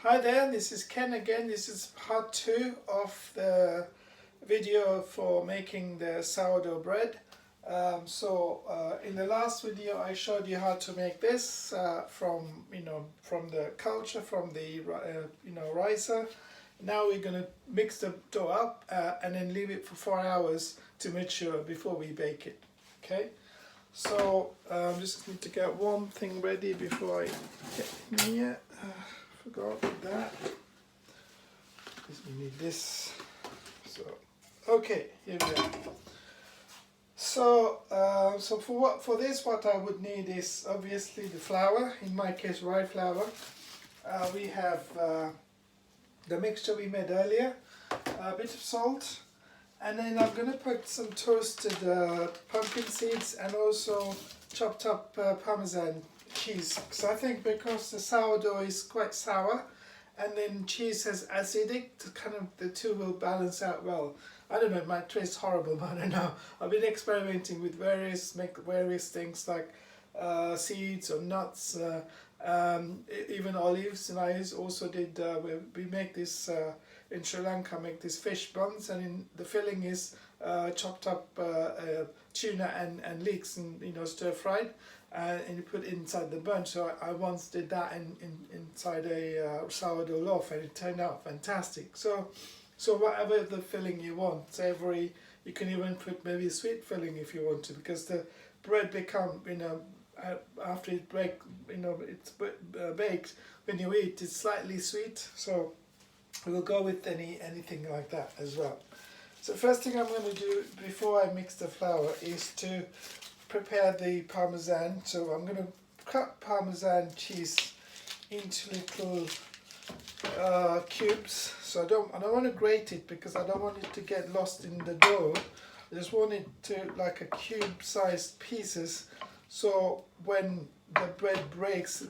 Hi there, this is Ken again. This is part 2 of the video for making the sourdough bread. In the last video I showed you how to make this from the culture, from the ricer. Now we're going to mix the dough up and then leave it for 4 hours to mature before we bake it. Okay, so just need to get one thing ready before I get in here. Forgot that. Because we need this. So, okay, here we are. So, for this, what I would need is obviously the flour. In my case, rye flour. We have the mixture we made earlier, a bit of salt, and then I'm going to put some toasted pumpkin seeds and also chopped up Parmesan cheese, because I think because the sourdough is quite sour and then cheese has acidic, the two will balance out well. I don't know, it might taste horrible, but I don't know. I've been experimenting with various things like seeds or nuts, even olives, and I also did, we make this in Sri Lanka, make these fish buns, and the filling is chopped up tuna and leeks and stir fried. And you put it inside the bun. So I once did that inside a sourdough loaf, and it turned out fantastic. So whatever the filling you want, savory, you can even put maybe a sweet filling if you want to, because the bread become after it it's baked, when you eat it's slightly sweet. So we'll go with anything like that as well. So first thing I'm going to do before I mix the flour is to prepare the Parmesan. So I'm going to cut Parmesan cheese into little cubes. So I don't want to grate it because I don't want it to get lost in the dough. I just want it to like a cube-sized pieces. So when the bread bakes,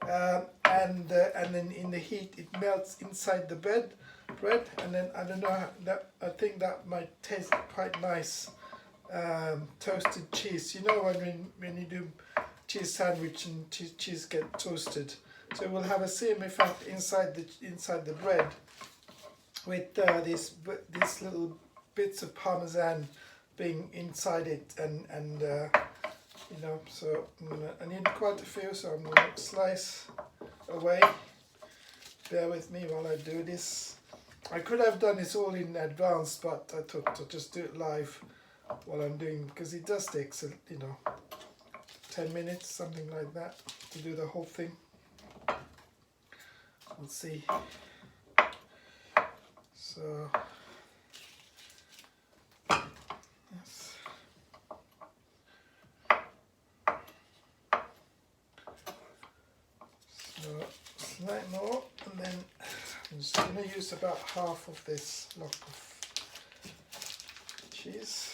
and then in the heat it melts inside the bread, and then I don't know, I think that might taste quite nice. Toasted cheese, when you do cheese sandwich and cheese get toasted, so it will have a same effect inside the bread with these little bits of Parmesan being inside it, and so I need quite a few, so I'm gonna slice away. Bear with me while I do this. I could have done this all in advance, but I thought to just do it live while I'm doing, because it does take 10 minutes, something like that, to do the whole thing. We'll see. So yes. So slight more, and then I'm just going to use about half of this block of cheese.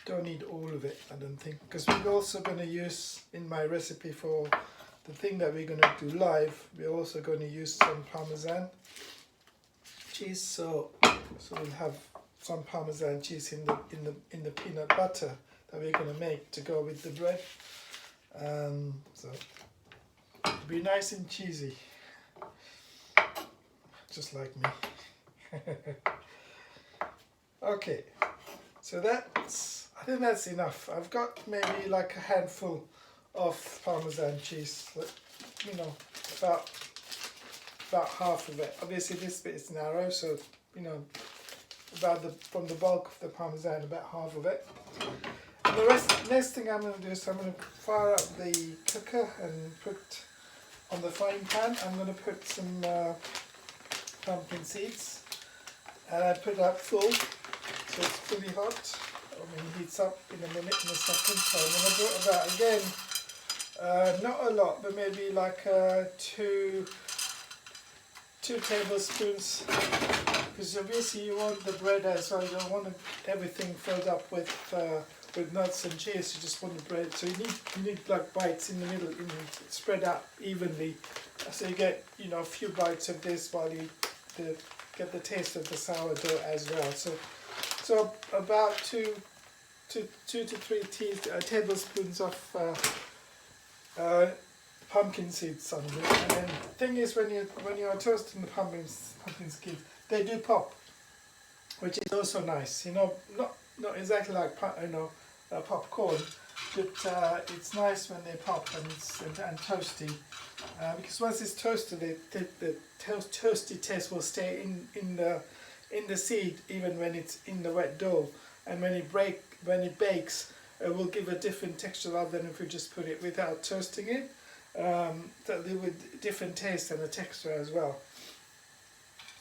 Don't need all of it, I don't think, because we're also going to use, in my recipe for the thing that we're going to do live, we're also going to use some Parmesan cheese. So we'll have some Parmesan cheese in the peanut butter that we're going to make to go with the bread. So it'll be nice and cheesy, just like me. Okay, so I think that's enough. I've got maybe like a handful of Parmesan cheese, about half of it. Obviously this bit is narrow, so from the bulk of the Parmesan, about half of it. And the next thing I'm going to do is I'm going to fire up the cooker and put on the frying pan. I'm going to put some pumpkin seeds, and I put it up full, so it's fully hot. It heats up in a second. So I'm going to do about, again, not a lot, but maybe like 2 tablespoons, because obviously you want the bread as well. You don't want everything filled up with nuts and cheese. You just want the bread, so you need like bites in the middle, spread out evenly, so you get a few bites of this while you get the taste of the sourdough as well. So about 2 to 3 tablespoons of pumpkin seeds on it. And then the thing is, when you are toasting the pumpkin seeds, they do pop, which is also nice. You know, not exactly like popcorn, but it's nice when they pop and it's and toasty. Because once it's toasted, the toasty taste will stay in the seed even when it's in the wet dough, and when it bakes, it will give a different texture rather than if you just put it without toasting it. That they with different taste and a texture as well.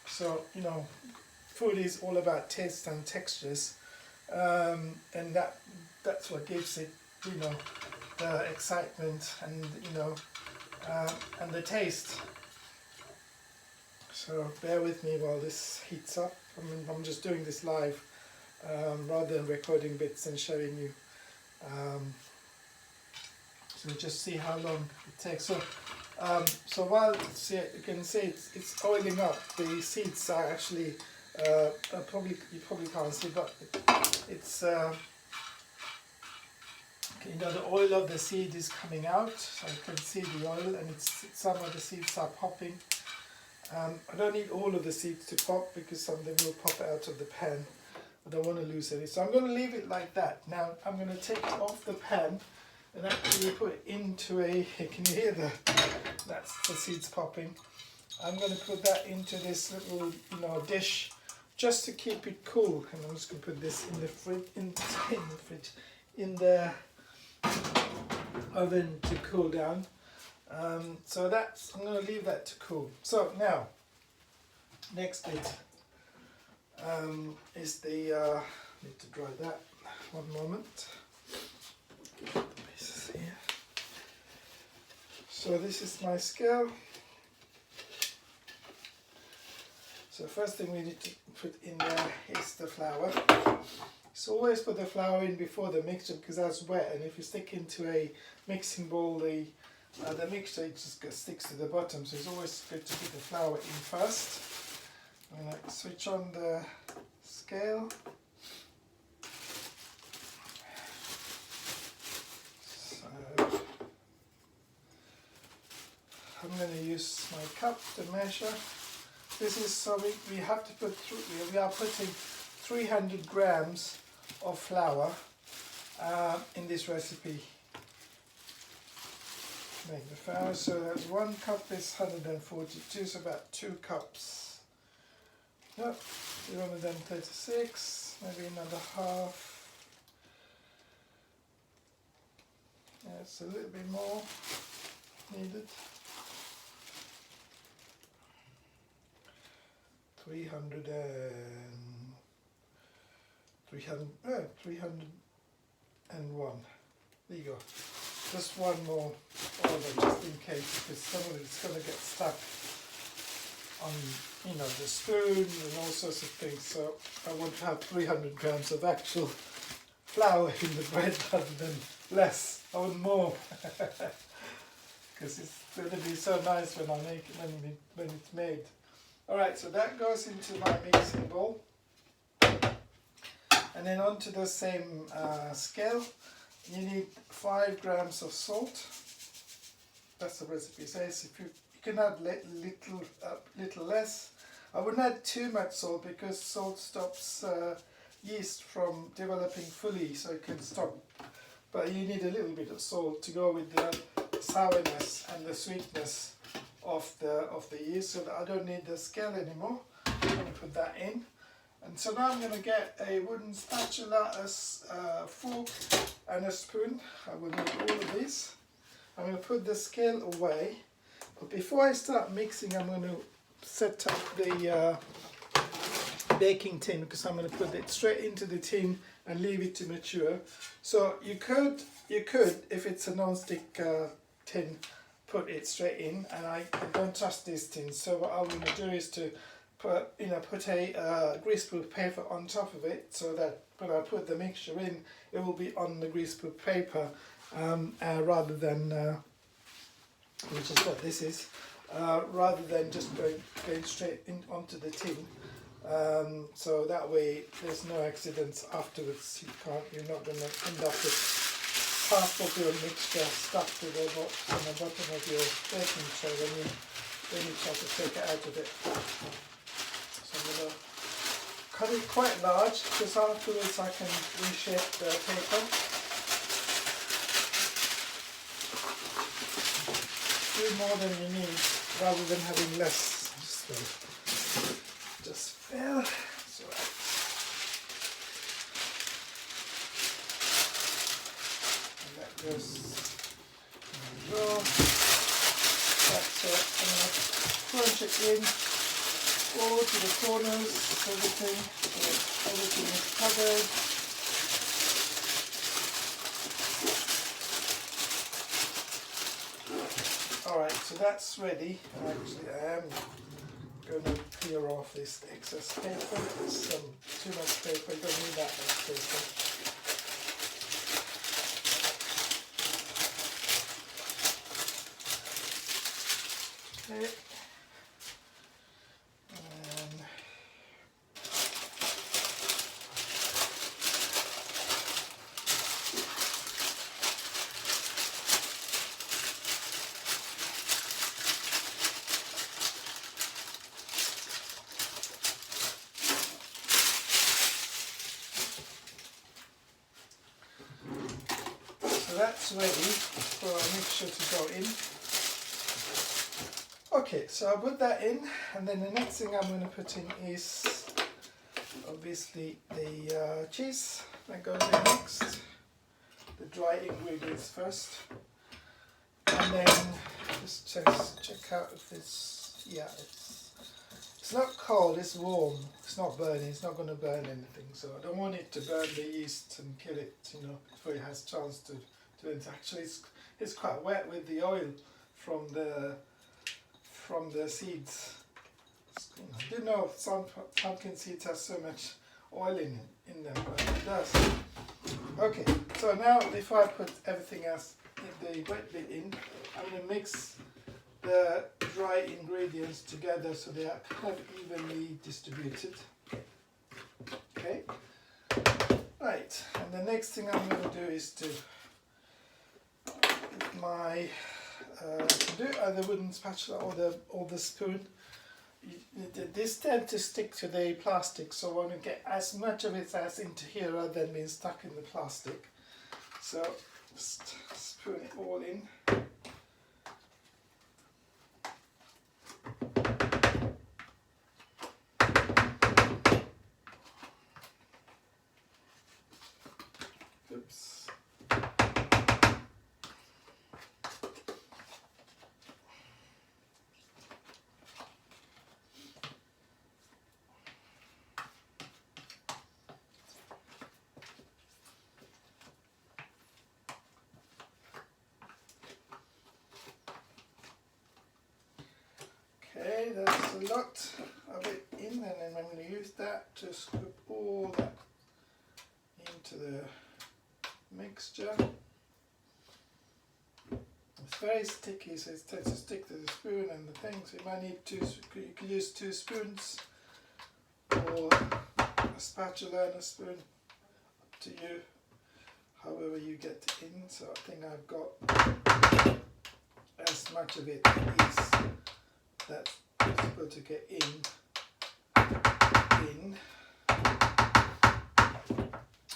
So you know, food is all about taste and textures, and that's what gives it, you know, the excitement and and the taste. So bear with me while this heats up. I'm just doing this live rather than recording bits and showing you. So just see how long it takes. So while you can see it's oiling up, the seeds are actually you probably can't see, but it's the oil of the seed is coming out, so you can see the oil, and some of the seeds are popping. I don't need all of the seeds to pop because some of them will pop out of the pan. I don't want to lose any, so I'm going to leave it like that. Now I'm going to take it off the pan and actually put it into a, can you hear that? That's the seeds popping. I'm going to put that into this little dish just to keep it cool, and I'm just going to put this in the fridge, in the oven to cool down. So I'm going to leave that to cool. So now, next bit is the, need to dry that, one moment. Get the pieces here. So this is my scale. So first thing we need to put in there is the flour. So always put the flour in before the mixture because that's wet, and if you stick into a mixing bowl, the mixture just sticks to the bottom. So it's always good to put the flour in first. I'm going to switch on the scale. So I'm going to use my cup to measure. This is so we have to put we are putting 300 grams of flour in this recipe. Make the flour, so that's 1 cup is 142, so about 2 cups. Yep, 236, maybe another half. Yeah, it's a little bit more needed. 301. There you go. Just one more order, just in case, because some of it's going to get stuck on, the spoon and all sorts of things. So I want to have 300 grams of actual flour in the bread rather than less. I want more, because it's going to be so nice when I make it, when it's made. All right, so that goes into my mixing bowl, and then onto the same scale. You need 5 grams of salt. That's the recipe says. If you can add little less. I wouldn't add too much salt because salt stops yeast from developing fully, so it can stop. But you need a little bit of salt to go with the sourness and the sweetness of the yeast, so that I don't need the scale anymore. I'm going to put that in. And so now I'm going to get a wooden spatula, a fork and a spoon. I will need all of these. I'm going to put the scale away. But before I start mixing, I'm going to set up the baking tin, because I'm going to put it straight into the tin and leave it to mature. So you could, if it's a non-stick tin, put it straight in, and I don't trust these tins. So what I'm going to do is to put a greaseproof paper on top of it, so that when I put the mixture in, it will be on the greaseproof paper, rather than, which is what this is, rather than just going straight onto the tin. So that way there's no accidents afterwards. You're not going to end up with half of your mixture stuck to the on the bottom of your baking tray when you try to take it out of it. So I'm going to cut it quite large because afterwards I can reshape the paper. Do more than you need rather than having less. Just fill. So and that goes in the drawer. That's it. I'm going to crunch it in all to the corners, everything, so everything is covered. Alright, so that's ready. Actually, I am going to clear off this excess paper. There's too much paper, you don't need that much paper. Okay. So that's ready for our mixture to go in. Okay, so I'll put that in, and then the next thing I'm going to put in is obviously the cheese that goes in next, the dry ingredients first, and then just check out if it's, yeah, it's not cold, it's warm, it's not burning, it's not going to burn anything, so I don't want it to burn the yeast and kill it, you know, before it has a chance to do it. Actually, it's quite wet with the oil from the seeds. I didn't know some pumpkin seeds have so much oil in them, but it does. Okay, so now before I put everything else, the wet bit in, I'm going to mix the dry ingredients together so they are kind of evenly distributed. Okay, right, and the next thing I'm going to do is to with my do either wooden spatula or the spoon. This tend to stick to the plastic, so I want to get as much of it as into here rather than being stuck in the plastic. So just spoon it all in. Oops. Okay, that's a lot of it in, and then I'm going to use that to scoop all that into the mixture. It's very sticky, so it tends to stick to the spoon and the thing, so you might need you could use 2 spoons or a spatula and a spoon, up to you, however you get it in. So I think I've got as much of it as that's possible to get in.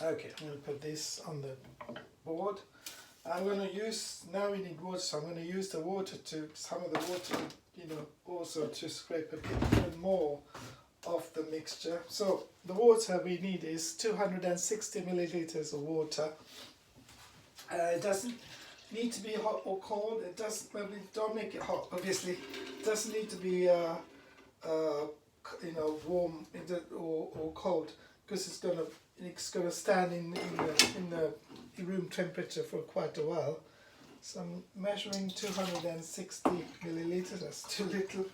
Okay, I'm going to put this on the board. I'm going to use, now we need water, so I'm going to use the water to, some of the water, you know, also to scrape a bit even more of the mixture. So the water we need is 260 milliliters of water. It doesn't need to be hot or cold. It doesn't, well, don't make it hot, obviously. It doesn't need to be you know, warm or cold, because it's gonna stand in the room temperature for quite a while. So I'm measuring 260 milliliters. That's too little.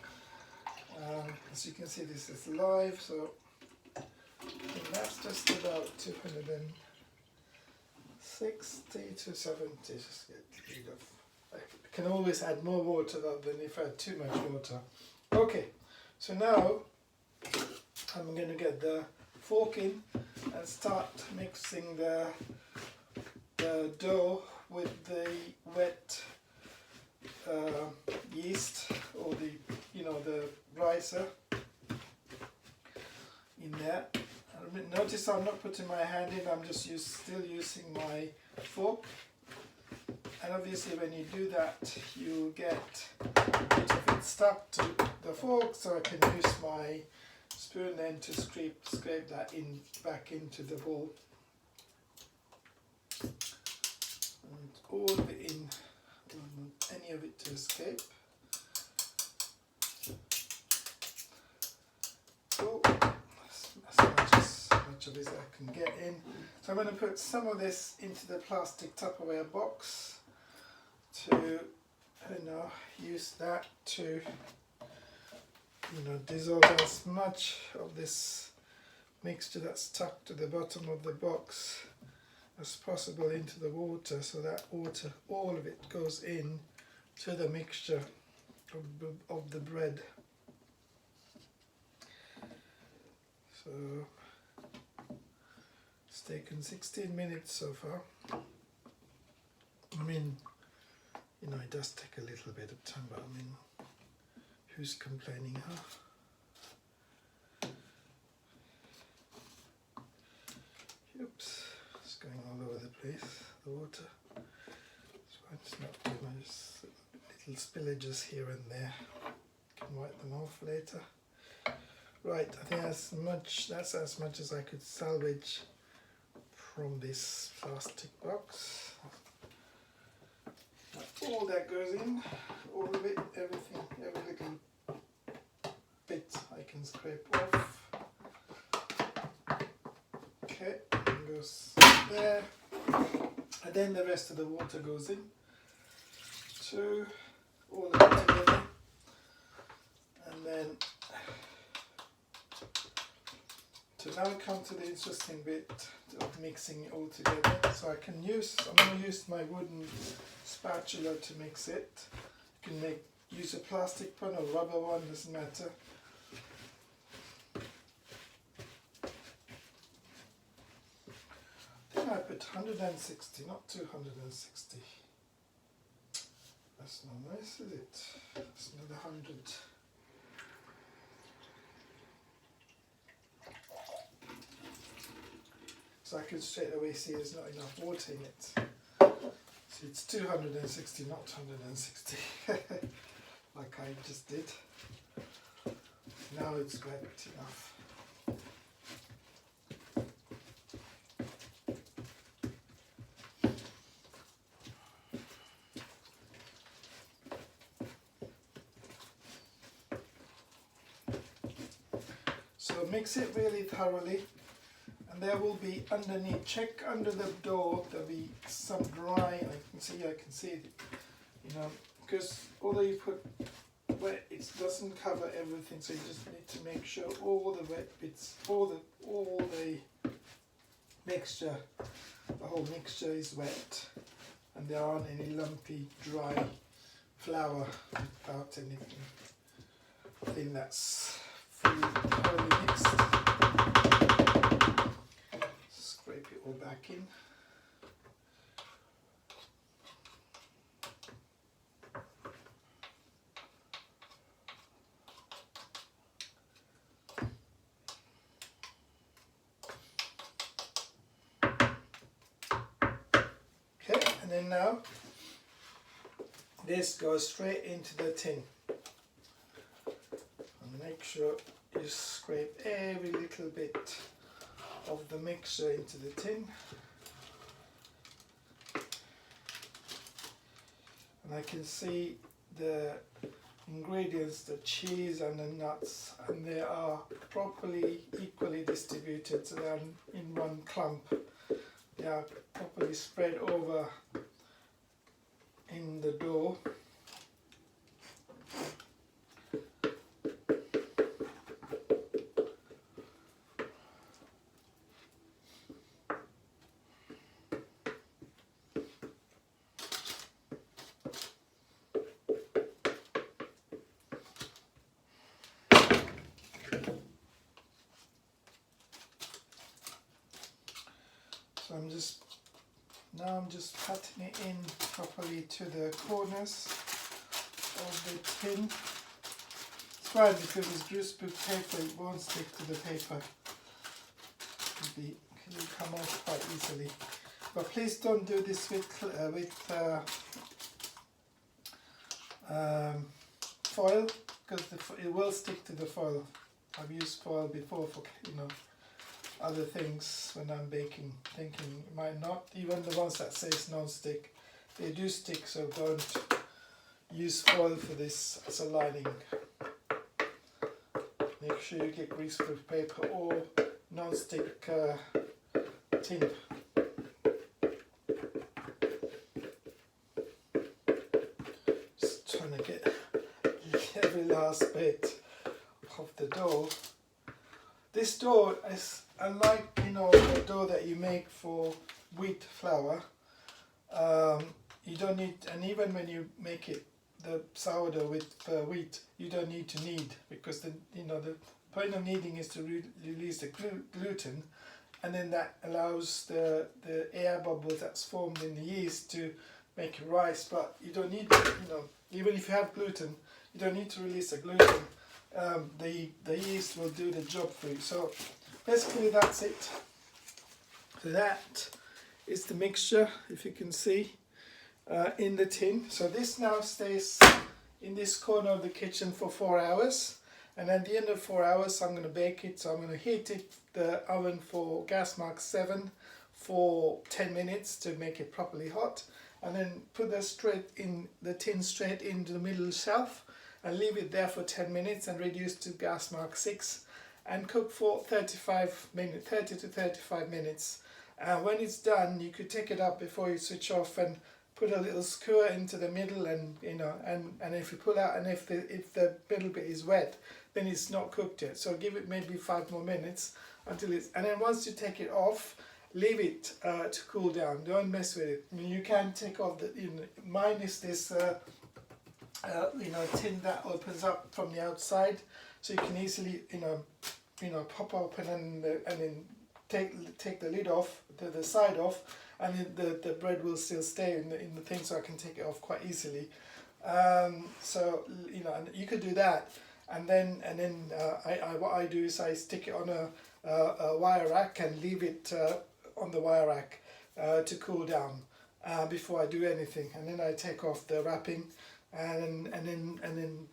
As you can see, this is live, so I think that's just about 260 to 70. Just get rid of. I can always add more water than if I had too much water. Okay, so now I'm going to get the fork in and start mixing the dough with the wet yeast, or the the ricer in there. Notice I'm not putting my hand in, I'm just still using my fork. And obviously when you do that, you get a bit of it stuck to the fork, so I can use my spoon then to scrape that back into the bowl. And all of it in, I don't want any of it to escape. So as much of it as I can get in. So I'm going to put some of this into the plastic Tupperware box to use that to dissolve as much of this mixture that's stuck to the bottom of the box as possible into the water, so that water, all of it, goes in to the mixture of the bread. So it's taken 16 minutes so far. I mean, it does take a little bit of time, but I mean, who's complaining, huh? Oops, it's going all over the place, the water. That's why it's not too much, just little spillages here and there. Can wipe them off later. Right, I think that's as much as I could salvage from this plastic box. All that goes in, all of it, everything, every little bit I can scrape off. Okay, it goes there, and then the rest of the water goes in to all of it together, and then to now come to the interesting bit of mixing it all together. So I'm going to use my wooden spatula to mix it. You can use a plastic one or rubber one, doesn't matter. I think I put 160, not 260. That's not nice, is it? That's another 100. So I can straight away see there's not enough water in it. So it's 260, not 160, like I just did. Now it's wet enough. So mix it really thoroughly. And there will be underneath, check under the dough, there'll be some dry, I can see it, because although you put wet, it doesn't cover everything, so you just need to make sure all the wet bits, all the mixture, the whole mixture is wet, and there aren't any lumpy, dry flour without anything. I think that's fully thoroughly mixed. Scrape it all back in. Okay, and then now this goes straight into the tin. And make sure you scrape every little bit of the mixture into the tin. And I can see the ingredients, the cheese and the nuts, and they are properly equally distributed, so they're in one clump. They are properly spread over in the dough. So I'm just now I'm just patting it in properly to the corners of the tin. It's fine if it was greaseproof paper, it won't stick to the paper. It will come off quite easily. But please don't do this with foil, because it will stick to the foil. I've used foil before for other things when I'm baking, thinking it might not. Even the ones that says non-stick, they do stick, so don't use foil for this as a lining. Make sure you get greaseproof paper or non-stick tin. Just trying to get every last bit of the dough. This dough is unlike the dough that you make for wheat flour. You don't need, and even when you make it the sourdough with wheat, you don't need to knead, because the point of kneading is to release the gluten, and then that allows the air bubble that's formed in the yeast to make it rise. But you don't need, even if you have gluten, you don't need to release the gluten. The yeast will do the job for you. So basically that's it. So that is the mixture, if you can see, in the tin. So this now stays in this corner of the kitchen for 4 hours, and at the end of 4 hours I'm going to bake it. So I'm going to heat the oven for gas mark 7 for 10 minutes to make it properly hot, and then put the tin straight into the middle shelf and leave it there for 10 minutes and reduce to gas mark 6 and cook for 30 to 35 minutes. When it's done, you could take it up before you switch off and put a little skewer into the middle, and and if you pull out, and if the middle bit is wet, then it's not cooked yet. So give it maybe 5 more minutes until it's, and then once you take it off, leave it to cool down. Don't mess with it. I mean, you can take off the, mine is this tin that opens up from the outside, so you can easily pop open and then take the lid off, the side off, and then the bread will still stay in the thing, so I can take it off quite easily. So and you could do that, and then what I do is I stick it on a wire rack and leave it on the wire rack to cool down before I do anything, and then I take off the wrapping and then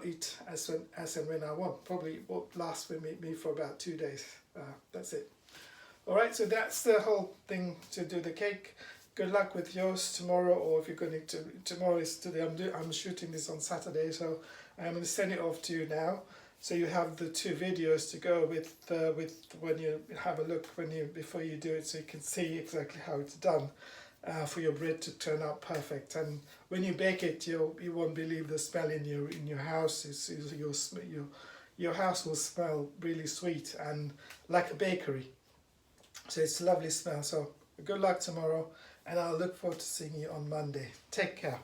eat as and when I want. Probably will last with me for about 2 days. That's it. Alright, so that's the whole thing to do the cake. Good luck with yours tomorrow, or if you're going to, tomorrow is today, I'm shooting this on Saturday, so I'm going to send it off to you now, so you have the 2 videos to go with when you have a look before you do it, so you can see exactly how it's done. For your bread to turn out perfect, and when you bake it, you won't believe the smell in your house. Your house will smell really sweet and like a bakery. So it's a lovely smell. So good luck tomorrow, and I'll look forward to seeing you on Monday. Take care.